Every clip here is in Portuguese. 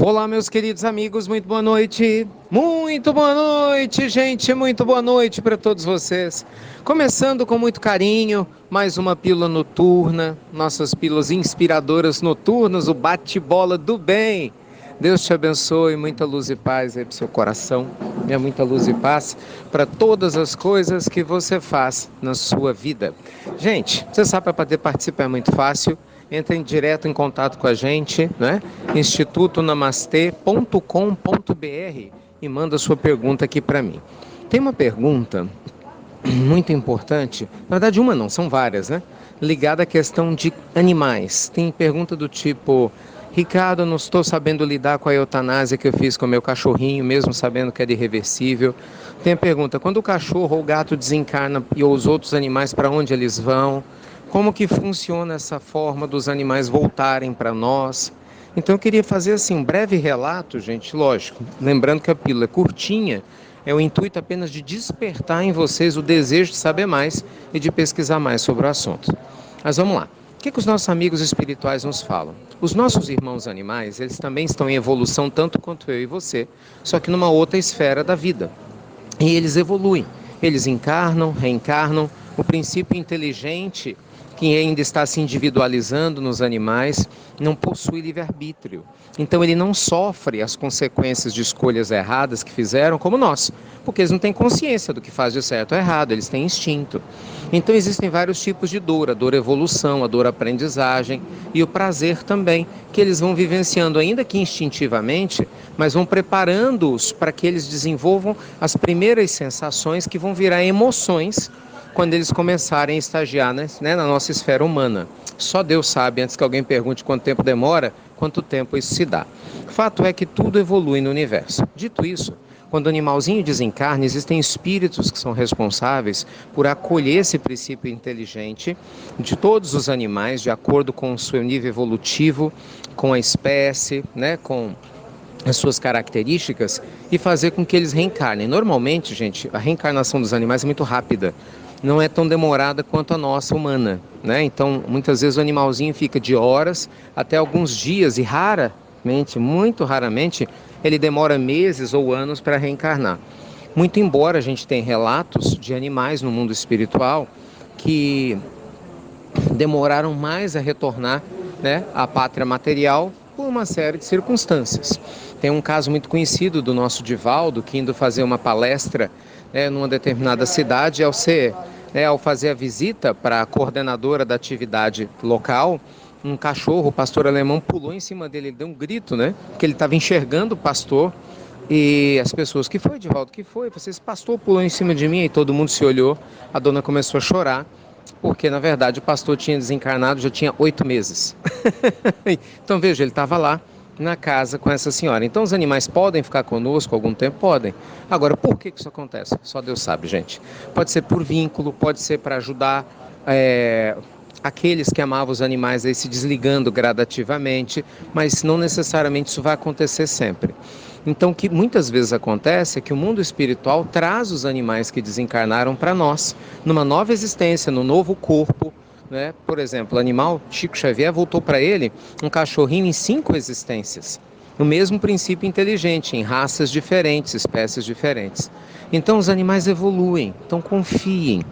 Olá, meus queridos amigos, muito boa noite. Muito boa noite, gente, muito boa noite para todos vocês. Começando com muito carinho, mais uma pílula noturna, nossas pílulas inspiradoras noturnas, o bate-bola do bem. Deus te abençoe, muita luz e paz aí para o seu coração, muita luz e paz para todas as coisas que você faz na sua vida. Gente, você sabe, para poder participar é muito fácil. Entrem direto em contato com a gente, né? institutonamastê.com.br e manda sua pergunta aqui para mim. Tem uma pergunta muito importante, na verdade uma não, são várias, né? Ligada à questão de animais. Tem pergunta do tipo: Ricardo, eu não estou sabendo lidar com a eutanásia que eu fiz com o meu cachorrinho, mesmo sabendo que é irreversível. Tem a pergunta: quando o cachorro ou o gato desencarna e os outros animais, para onde eles vão? Como que funciona essa forma dos animais voltarem para nós? Então eu queria fazer assim um breve relato, gente, lógico, lembrando que a pílula é curtinha, é o intuito apenas de despertar em vocês o desejo de saber mais e de pesquisar mais sobre o assunto. Mas vamos lá. O que os nossos amigos espirituais nos falam? Os nossos irmãos animais, eles também estão em evolução tanto quanto eu e você, só que numa outra esfera da vida. E eles evoluem, eles encarnam, reencarnam. O princípio inteligente, que ainda está se individualizando nos animais, não possui livre-arbítrio. Então ele não sofre as consequências de escolhas erradas que fizeram, como nós, porque eles não têm consciência do que faz de certo ou errado, eles têm instinto. Então existem vários tipos de dor: a dor evolução, a dor aprendizagem e o prazer também, que eles vão vivenciando ainda que instintivamente, mas vão preparando-os para que eles desenvolvam as primeiras sensações que vão virar emoções quando eles começarem a estagiar, né, na nossa esfera humana. Só Deus sabe, antes que alguém pergunte quanto tempo demora, quanto tempo isso se dá. Fato é que tudo evolui no universo. Dito isso, quando o animalzinho desencarna, existem espíritos que são responsáveis por acolher esse princípio inteligente de todos os animais, de acordo com o seu nível evolutivo, com a espécie, né, com as suas características, e fazer com que eles reencarnem. Normalmente, gente, a reencarnação dos animais é muito rápida, não é tão demorada quanto a nossa humana, né? Então, muitas vezes o animalzinho fica de horas até alguns dias, e raramente, muito raramente, ele demora meses ou anos para reencarnar. Muito embora a gente tenha relatos de animais no mundo espiritual que demoraram mais a retornar, né, à pátria material por uma série de circunstâncias. Tem um caso muito conhecido do nosso Divaldo, que indo fazer uma palestra, numa determinada cidade, ao fazer a visita para a coordenadora da atividade local, um cachorro, o pastor alemão, pulou em cima dele, ele deu um grito, né? Porque ele estava enxergando o pastor. E as pessoas: que foi, Divaldo, que foi? Você, esse pastor pulou em cima de mim. E todo mundo se olhou, a dona começou a chorar, porque na verdade o pastor tinha desencarnado, já tinha 8 meses. Então veja, ele estava lá na casa com essa senhora. Então os animais podem ficar conosco algum tempo? Podem. Agora, por que isso acontece? Só Deus sabe, gente. Pode ser por vínculo, pode ser para ajudar aqueles que amavam os animais aí se desligando gradativamente, mas não necessariamente isso vai acontecer sempre. Então, o que muitas vezes acontece é que o mundo espiritual traz os animais que desencarnaram para nós, numa nova existência, no novo corpo, né? Por exemplo, o animal Chico Xavier voltou para ele um cachorrinho em 5 existências. O mesmo princípio inteligente, em raças diferentes, espécies diferentes. Então os animais evoluem, então confiem,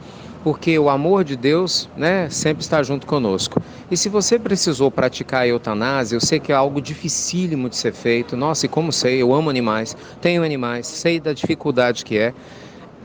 porque o amor de Deus, né, sempre está junto conosco. E se você precisou praticar a eutanásia, eu sei que é algo dificílimo de ser feito. Nossa, e como sei, eu amo animais, tenho animais, sei da dificuldade que é.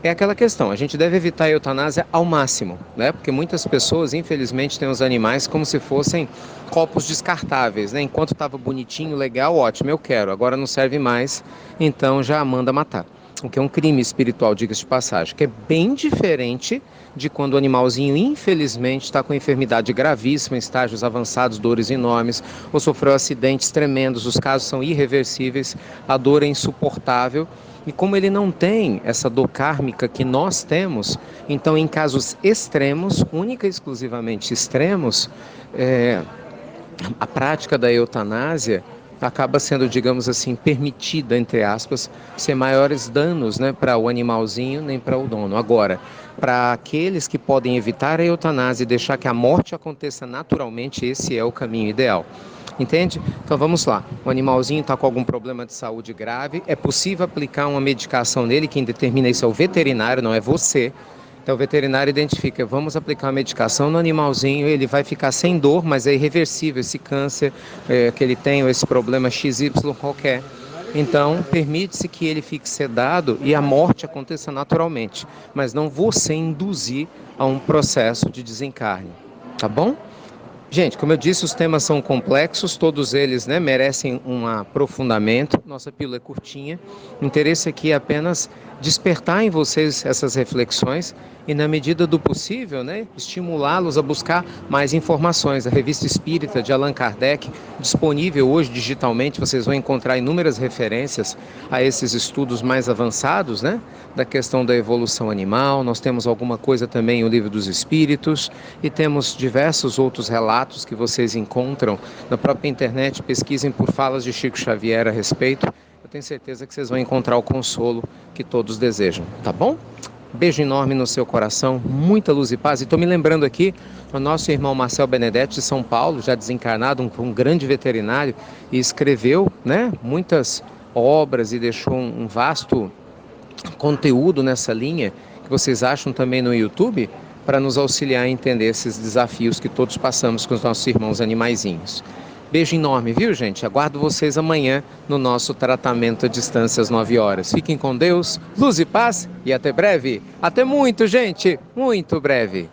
É aquela questão, a gente deve evitar a eutanásia ao máximo, né? Porque muitas pessoas, infelizmente, têm os animais como se fossem copos descartáveis, né? Enquanto estava bonitinho, legal, ótimo, eu quero, agora não serve mais, então já manda matar. O que é um crime espiritual, diga-se de passagem, que é bem diferente de quando o animalzinho, infelizmente, está com enfermidade gravíssima, estágios avançados, dores enormes, ou sofreu acidentes tremendos, os casos são irreversíveis, a dor é insuportável. E como ele não tem essa dor kármica que nós temos, então em casos extremos, única e exclusivamente extremos, a prática da eutanásia acaba sendo, digamos assim, permitida, entre aspas, sem maiores danos, né, para o animalzinho nem para o dono. Agora, para aqueles que podem evitar a eutanásia e deixar que a morte aconteça naturalmente, esse é o caminho ideal. Entende? Então vamos lá. O animalzinho está com algum problema de saúde grave, é possível aplicar uma medicação nele, quem determina isso é o veterinário, não é você. Então o veterinário identifica, vamos aplicar uma medicação no animalzinho, ele vai ficar sem dor, mas é irreversível esse câncer que ele tem, ou esse problema XY qualquer. Então, permite-se que ele fique sedado e a morte aconteça naturalmente, mas não você induzir a um processo de desencarne, tá bom? Gente, como eu disse, os temas são complexos, todos eles, né, merecem um aprofundamento. Nossa pílula é curtinha. O interesse aqui é apenas despertar em vocês essas reflexões e, na medida do possível, né, estimulá-los a buscar mais informações. A Revista Espírita de Allan Kardec, disponível hoje digitalmente, vocês vão encontrar inúmeras referências a esses estudos mais avançados, né, da questão da evolução animal. Nós temos alguma coisa também em O Livro dos Espíritos e temos diversos outros relatos que vocês encontram na própria internet. Pesquisem por falas de Chico Xavier a respeito. Eu tenho certeza que vocês vão encontrar o consolo que todos desejam, tá bom? Beijo enorme no seu coração, muita luz e paz. E estou me lembrando aqui, o nosso irmão Marcel Benedetti de São Paulo, já desencarnado, um grande veterinário, e escreveu, né, muitas obras e deixou um vasto conteúdo nessa linha, que vocês acham também no YouTube, para nos auxiliar a entender esses desafios que todos passamos com os nossos irmãos animaizinhos. Beijo enorme, viu, gente? Aguardo vocês amanhã no nosso tratamento à distância às 9 horas. Fiquem com Deus, luz e paz e até breve. Até muito, gente! Muito breve.